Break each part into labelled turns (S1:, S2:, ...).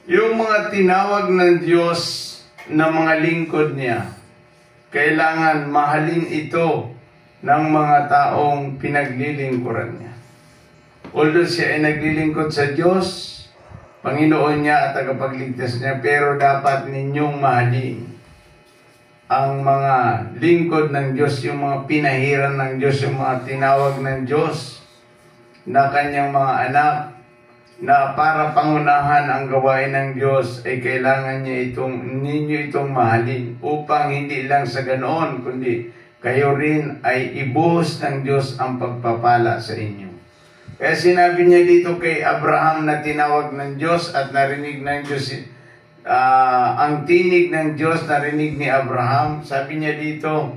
S1: Yung mga tinawag ng Diyos na mga lingkod niya, kailangan mahalin ito ng mga taong pinaglilingkuran niya. Although siya ay naglilingkod sa Diyos, Panginoon niya at tagapagligtas niya, pero dapat ninyong mahalin ang mga lingkod ng Diyos, yung mga pinahiran ng Diyos, yung mga tinawag ng Diyos na kanyang mga anak, na para pangunahan ang gawain ng Diyos ay kailangan ninyo itong mahalin upang hindi lang sa ganoon kundi kayo rin ay ibuhos ng Diyos ang pagpapala sa inyo. Kaya sinabi niya dito kay Abraham na tinawag ng Diyos at narinig ng Diyos, ang tinig ng Diyos narinig ni Abraham. Sabi niya dito,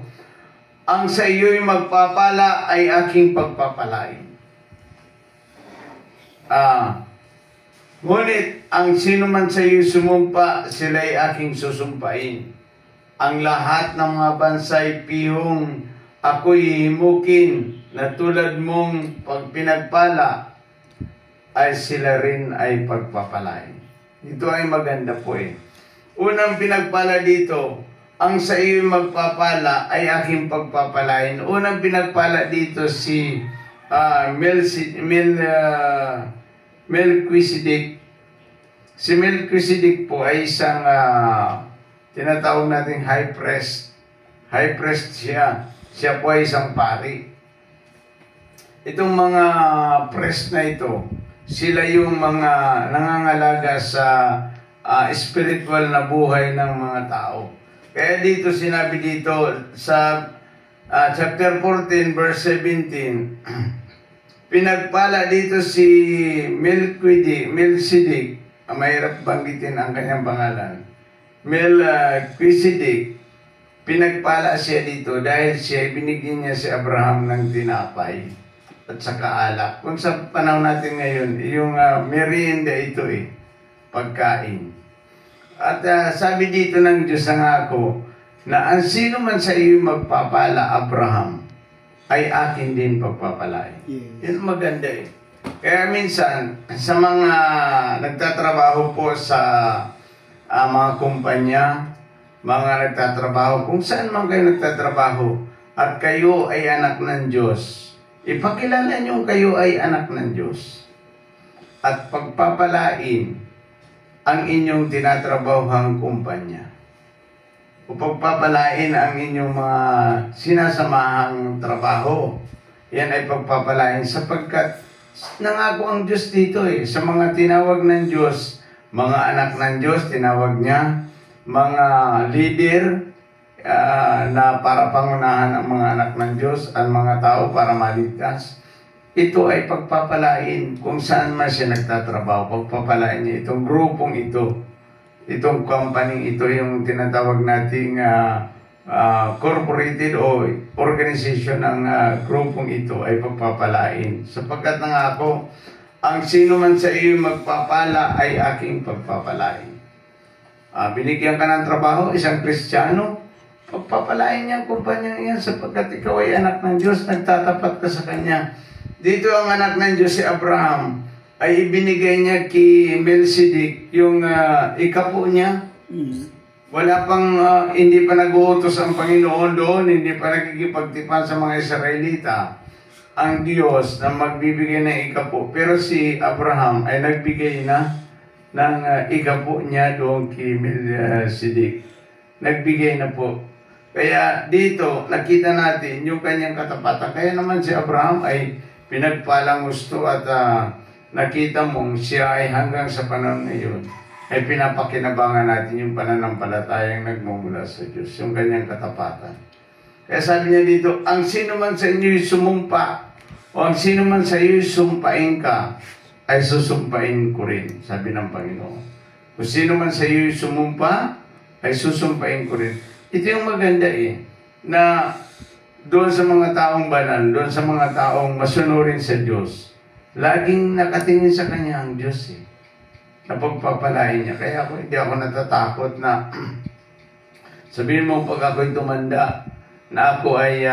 S1: ang sa iyo'y magpapala ay aking pagpapalain. Ngunit ang sino man sa iyo sumumpa, sila'y aking susumpain. Ang lahat ng mga bansay pihong ako'y himukin na tulad mong pagpinagpala, ay sila rin ay pagpapalain. Ito ay maganda po eh. Unang pinagpala dito, ang sa iyo magpapala ay aking pagpapalain. Unang pinagpala dito si Melchizedek. Si Melchizedek po ay isang tinatawag nating high priest. High priest siya. Siya po ay isang pari. Itong mga priest na ito, sila yung mga nangangalaga sa spiritual na buhay ng mga tao. Kaya dito sinabi dito sa chapter 14 verse 17, pinagpala dito si Melchizedek, mahirap banggitin ang kanyang pangalan. Melchizedek, pinagpala siya dito dahil siya binigyan niya si Abraham ng tinapay at saka alak. Kung sa panahon natin ngayon, yung merienda ito eh, pagkain. At sabi dito ng Diyos ang ako, na ang sino man sa iyo magpapala, Abraham, ay akin din pagpapalain. Yes. Yun maganda eh. Kaya minsan, sa mga nagtatrabaho po sa mga kumpanya, mga nagtatrabaho, kung saan man kayo nagtatrabaho, at kayo ay anak ng Diyos, ipakilala nyo kayo ay anak ng Diyos. At pagpapalain ang inyong tinatrabahohang kumpanya. O pagpapalain ang inyong mga sinasamahang trabaho. Yan ay pagpapalain sapagkat nangako ang Diyos dito eh. Sa mga tinawag ng Diyos, mga anak ng Diyos, tinawag niya, mga leader na para pangunahan ang mga anak ng Diyos, ang mga tao para maligtas. Ito ay pagpapalain kung saan man siya nagtatrabaho. Pagpapalain niya itong grupong ito. Itong company, ito yung tinatawag nating corporated o organization ng grupong ito ay pagpapalain. Sapagkat nangako, ang sino man sa iyo magpapala ay aking pagpapalain. Binigyan ka ng trabaho, isang Kristiyano, pagpapalain niya ang kumpanya niya sapagkat ikaw ay anak ng Diyos, nagtatapat ka sa Kanya. Dito ang anak ng Diyos si Abraham, ay ibinigay niya kay Melchizedek yung ikapo niya. Wala pang, hindi pa nag-uutos ang Panginoon doon, hindi pa nakikipagtipan sa mga Israelita ang Diyos na magbibigay ng ikapo. Pero si Abraham ay nagbigay na ng ikapo niya doon kay Melchizedek. Nagbigay na po. Kaya dito, nakita natin yung kanyang katapatan. Kaya naman si Abraham ay pinagpalang gusto at nakita mong siya ay hanggang sa panahon ngayon ay pinapakinabangan natin yung pananampalatayang nagmumula sa Diyos, yung kanyang katapatan. Kaya sabi niya dito, ang sino man sa inyo sumumpa o ang sino man sa iyo sumpain ka, ay susumpain ko rin, sabi ng Panginoon. Kung sino man sa iyo sumumpa, ay susumpain ko rin. Ito yung maganda eh, na doon sa mga taong banal, doon sa mga taong masunurin sa Diyos, laging nakatingin sa Kanya ang Diyos eh. Napagpapalain niya. Kaya hindi ako natatakot na sabihin mo pag ako'y tumanda na ako ay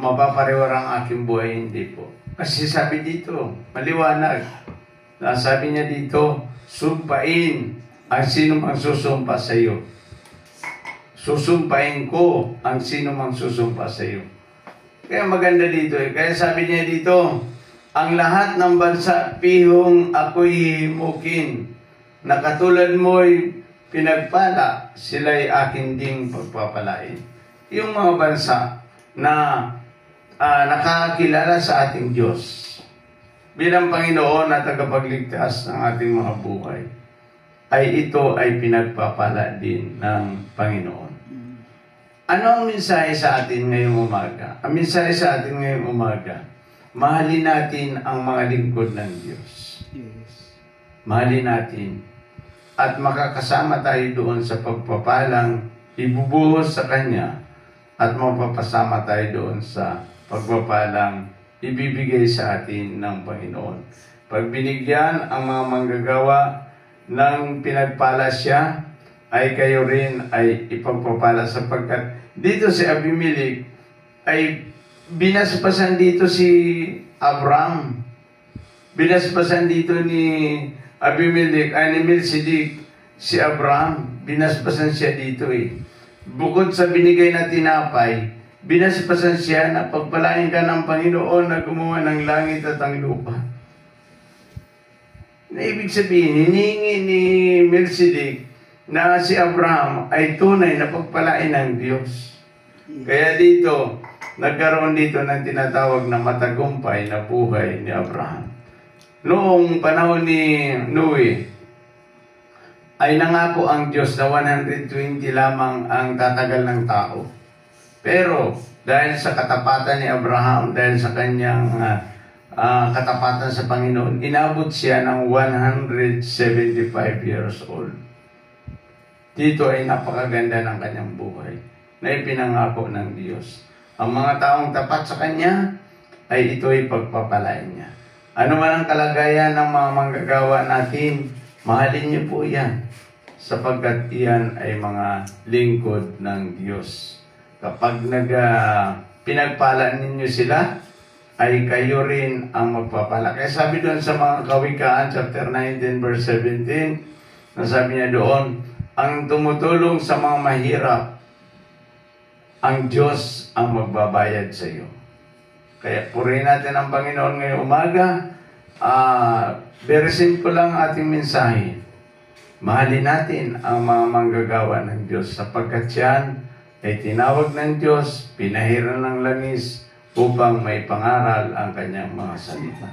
S1: mapapariwara ang aking buhay. Hindi po. Kasi sabi dito, maliwanag. Sabi niya dito, sumpain ang sino mang susumpa sa iyo. Susumpain ko ang sino mang susumpa sa iyo. Kaya maganda dito eh. Kaya sabi niya dito, ang lahat ng bansa, pihong ako'y himukin, na katulad mo'y pinagpala, sila'y akin ding pagpapalain. Yung mga bansa na nakakilala sa ating Diyos bilang Panginoon na tagapagligtas ng ating mga buhay, ay ito ay pinagpapala din ng Panginoon. Ano ang mensahe sa atin ngayong umaga? Ang mensahe sa atin ngayong umaga, mahalin natin ang mga lingkod ng Diyos. Mahalin natin. At makakasama tayo doon sa pagpapalang ibubuhos sa Kanya at mapapasama tayo doon sa pagpapalang ibibigay sa atin ng Panginoon. Pag binigyan ang mga manggagawa ng pinagpala siya, ay kayo rin ay ipagpapala sapagkat dito si Abimelech ay binasbasan dito si Abraham. Binasbasan dito ni Abimelech, ni Melchizedek, si Abraham. Binasbasan siya dito eh. Bukod sa binigay na tinapay, binasbasan siya na pagpalain ka ng Panginoon na gumawa ng langit at ang lupa. Na ibig sabihin, hinihingi ni Melchizedek na si Abraham ay tunay na pagpalain ng Diyos. Kaya dito, nagkaroon dito ng tinatawag na matagumpay na buhay ni Abraham. Noong panahon ni Noe, ay nangako ang Diyos na 120 lamang ang tatagal ng tao. Pero dahil sa katapatan ni Abraham, dahil sa kanyang katapatan sa Panginoon, inabot siya ng 175 years old. Dito ay napakaganda ng kanyang buhay na ipinangako ng Diyos. Ang mga taong tapat sa Kanya ay ito ay pagpapalain niya. Ano man ang kalagayan ng mga manggagawa natin, mahalin niyo po yan sapagkat iyan ay mga lingkod ng Diyos. Kapag pinagpala ninyo sila, ay kayo rin ang magpapala. Kaya sabi doon sa mga Kawikaan, chapter 19, verse 17, nasabi niya doon, ang tumutulong sa mga mahirap, ang Diyos ang magbabayad sa iyo. Kaya purihin natin ang Panginoon ngayong umaga. Very simple lang ating mensahe. Mahalin natin ang mga manggagawa ng Diyos sapagkat yan ay tinawag ng Diyos, pinahiran ng langis upang may pangaral ang kanyang mga salita.